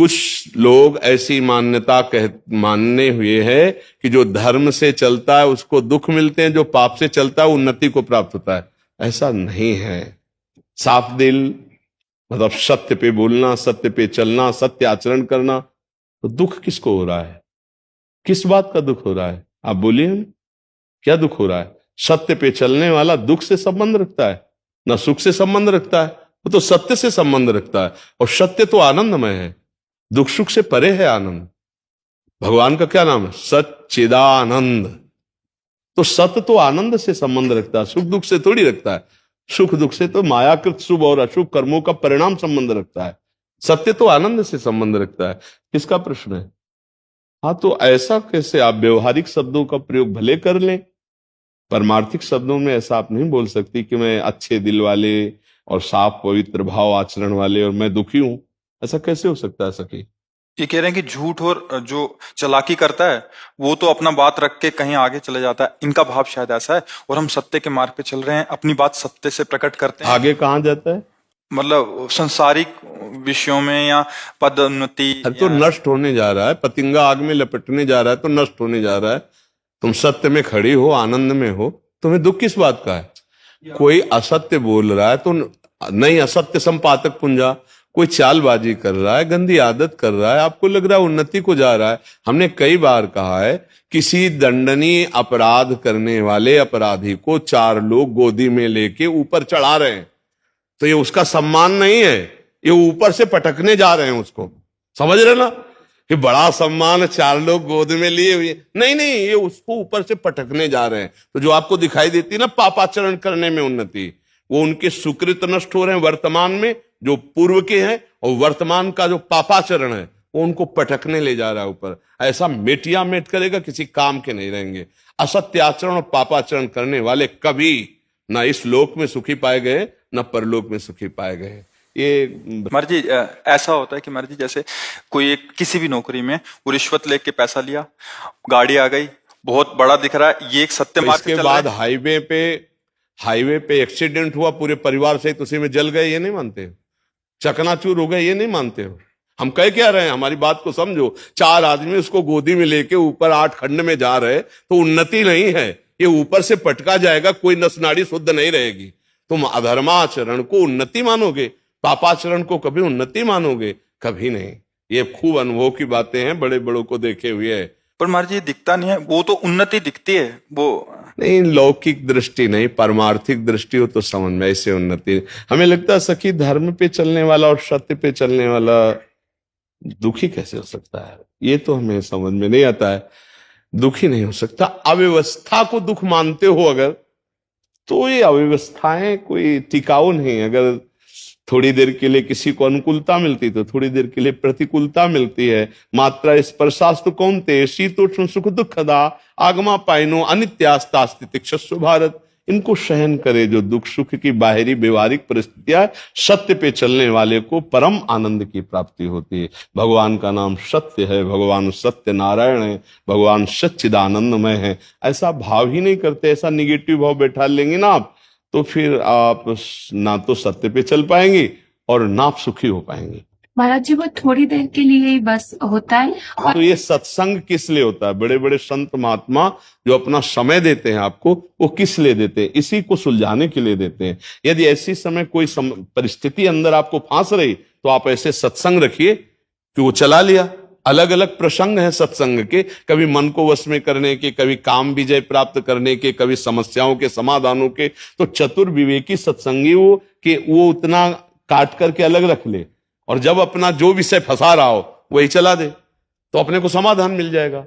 कुछ लोग ऐसी मान्यता मानने हुए है कि जो धर्म से चलता है उसको दुख मिलते हैं, जो पाप से चलता है उन्नति को प्राप्त होता है। ऐसा नहीं है। साफ दिल मतलब सत्य पे बोलना, सत्य पे चलना, सत्य आचरण करना। तो दुख किसको हो रहा है? किस बात का दुख हो रहा है? आप बोलिए हम, क्या दुख हो रहा है? सत्य पे चलने वाला दुख से संबंध रखता है, ना सुख से संबंध रखता है। वो तो सत्य से संबंध रखता है, और सत्य तो आनंदमय है, दुख सुख से परे है आनंद। भगवान का क्या नाम है? सच्चिदानंद। तो सत्य तो आनंद से संबंध रखता है, सुख दुख से थोड़ी रखता है। सुख दुख से तो मायाकृत शुभ और अशुभ कर्मों का परिणाम संबंध रखता है। सत्य तो आनंद से संबंध रखता है। किसका प्रश्न है? हाँ, तो ऐसा कैसे? आप व्यवहारिक शब्दों का प्रयोग भले कर लें, परमार्थिक शब्दों में ऐसा आप नहीं बोल सकती कि मैं अच्छे दिल वाले और साफ पवित्र भाव आचरण वाले और मैं दुखी हूं। ऐसा कैसे हो सकता है सखी? ये कह रहे हैं कि झूठ और जो चालाकी करता है वो तो अपना बात रख के कहीं आगे चले जाता है, इनका भाव शायद ऐसा है। और हम सत्य के मार्ग पे चल रहे हैं, अपनी बात सत्य से प्रकट करते हैं। आगे कहाँ जाता है? मतलब संसारिक विषयों में या पदोन्नति तो नष्ट होने जा रहा है। पतंगा आग में लपटने जा रहा है तो नष्ट होने जा रहा है। तुम सत्य में खड़ी हो, आनंद में हो, तुम्हें दुख किस बात का है? कोई असत्य बोल रहा है तो नहीं, असत्य संपातक पुंजा, कोई चालबाजी कर रहा है, गंदी आदत कर रहा है, आपको लग रहा है उन्नति को जा रहा है। हमने कई बार कहा है, किसी दंडनीय अपराध करने वाले अपराधी को 4 लोग गोदी में लेके ऊपर चढ़ा रहे हैं, तो ये उसका सम्मान नहीं है, ये ऊपर से पटकने जा रहे हैं उसको। समझ रहे ना कि बड़ा सम्मान, 4 लोग गोद में लिए हुए, नहीं नहीं, ये उसको ऊपर से पटकने जा रहे हैं। तो जो आपको दिखाई देती है ना पापाचरण करने में उन्नति, वो उनके सुकृत नष्ट हो रहे हैं वर्तमान में, जो पूर्व के हैं, और वर्तमान का जो पापाचरण है वो उनको पटकने ले जा रहा है ऊपर। ऐसा मेटिया मेट करेगा, किसी काम के नहीं रहेंगे। असत्य आचरण और पापाचरण करने वाले कभी ना इस लोक में सुखी पाए गए, न परलोक में सुखी पाए गए। ये मर्जी ऐसा होता है कि मर्जी जैसे कोई एक किसी भी नौकरी में वो रिश्वत लेके पैसा लिया, गाड़ी आ गई, बहुत बड़ा दिख रहा है, ये एक सत्य मार्ग इसके बाद हाईवे पे एक्सीडेंट हुआ, पूरे परिवार सहित उसी में जल गए, ये नहीं मानते हो? चकनाचूर हो गए, ये नहीं मानते हो? हम कह क्या रहे हैं, हमारी बात को समझो। 4 आदमी उसको गोदी में लेके ऊपर 8 खंड में जा रहे, तो उन्नति नहीं है, ये ऊपर से पटका जाएगा, कोई नस नाड़ी शुद्ध नहीं रहेगी। तुम अधर्माचरण को उन्नति मानोगे, पापाचरण को कभी उन्नति मानोगे? कभी नहीं। ये खूब अनुभव की बातें हैं, बड़े बड़ों को देखे हुए है। पर महाराज ये दिखता नहीं है, वो तो उन्नति दिखती है, वो नहीं, लौकिक दृष्टि नहीं, परमार्थिक दृष्टि हो तो समझ में ऐसे उन्नति। हमें लगता है सखी धर्म पे चलने वाला और सत्य पे चलने वाला दुखी कैसे हो सकता है? ये तो हमें समझ में नहीं आता है। दुखी नहीं हो सकता। अव्यवस्था को दुख मानते हो अगर, तो ये अव्यवस्थाएं कोई टिकाऊ नहीं। अगर थोड़ी देर के लिए किसी को अनुकूलता मिलती तो थोड़ी देर के लिए प्रतिकूलता मिलती है। मात्रा स्पर्शास्तु कौन्तेय शीतोष्ण सुख दुखदा आगमा पाइनो अनित्यास्ता स्थितिक्षस्व भारत। इनको सहन करे जो दुख सुख की बाहरी व्यवहारिक परिस्थितियां, सत्य पे चलने वाले को परम आनंद की प्राप्ति होती है। भगवान का नाम सत्य है, भगवान सत्य नारायण है, भगवान सच्चिदानंदमय है। ऐसा भाव ही नहीं करते, ऐसा निगेटिव भाव बैठा लेंगे ना आप, तो फिर आप ना तो सत्य पे चल पाएंगे और ना आप सुखी हो पाएंगे। महाराज जी वो थोड़ी देर के लिए ही बस होता है। तो ये सत्संग किस लिए होता है? बड़े बड़े संत महात्मा जो अपना समय देते हैं आपको, वो किस लिए देते हैं? इसी को सुलझाने के लिए देते हैं। यदि ऐसी समय कोई परिस्थिति अंदर आपको फांस रही तो आप ऐसे सत्संग रखिए कि वो चला लिया। अलग अलग प्रसंग है सत्संग के, कभी मन को वश में करने के, कभी काम विजय प्राप्त करने के, कभी समस्याओं के समाधानों के। तो चतुर विवेकी सत्संगी हो कि वो उतना काट करके अलग रख ले, और जब अपना जो विषय फंसा रहा हो वही चला दे, तो अपने को समाधान मिल जाएगा।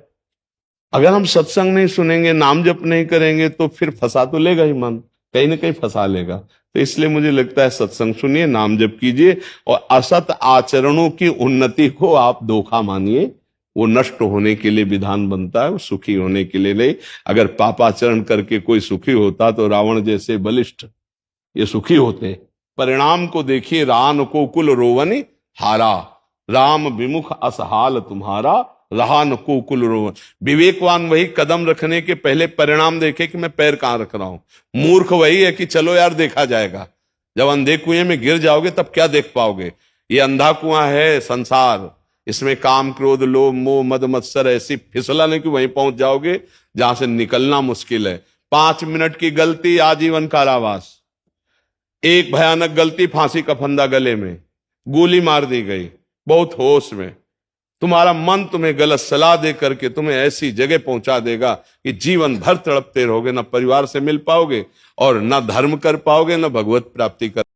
अगर हम सत्संग नहीं सुनेंगे, नाम जप नहीं करेंगे, तो फिर फंसा तो लेगा ही मन, कहीं ना कहीं फंसा लेगा। तो इसलिए मुझे लगता है सत्संग सुनिए, नाम जप कीजिए, और असत आचरणों की उन्नति को आप धोखा मानिए। वो नष्ट होने के लिए विधान बनता है, वो सुखी होने के लिए नहीं। अगर पापाचरण करके कोई सुखी होता तो रावण जैसे बलिष्ठ ये सुखी होते। परिणाम को देखिए, रान को कुल रोवनी हारा, राम विमुख असहाल तुम्हारा, रहा न को कुल रोवन। विवेकवान वही कदम रखने के पहले परिणाम देखे कि मैं पैर कहां रख रहा हूं। मूर्ख वही है कि चलो यार देखा जाएगा। जब अंधे कुएं में गिर जाओगे तब क्या देख पाओगे? ये अंधा कुआं है संसार, इसमें काम, क्रोध, लोभ, मोह, मद, मत्सर ऐसी फिसलन है कि वहीं पहुंच जाओगे जहां से निकलना मुश्किल है। 5 मिनट की गलती, आजीवन कारावास। एक भयानक गलती, फांसी का फंदा गले में, गोली मार दी गई, बहुत होश में। तुम्हारा मन तुम्हें गलत सलाह दे करके तुम्हें ऐसी जगह पहुंचा देगा कि जीवन भर तड़पते रहोगे, न परिवार से मिल पाओगे और न धर्म कर पाओगे, न भगवत प्राप्ति कर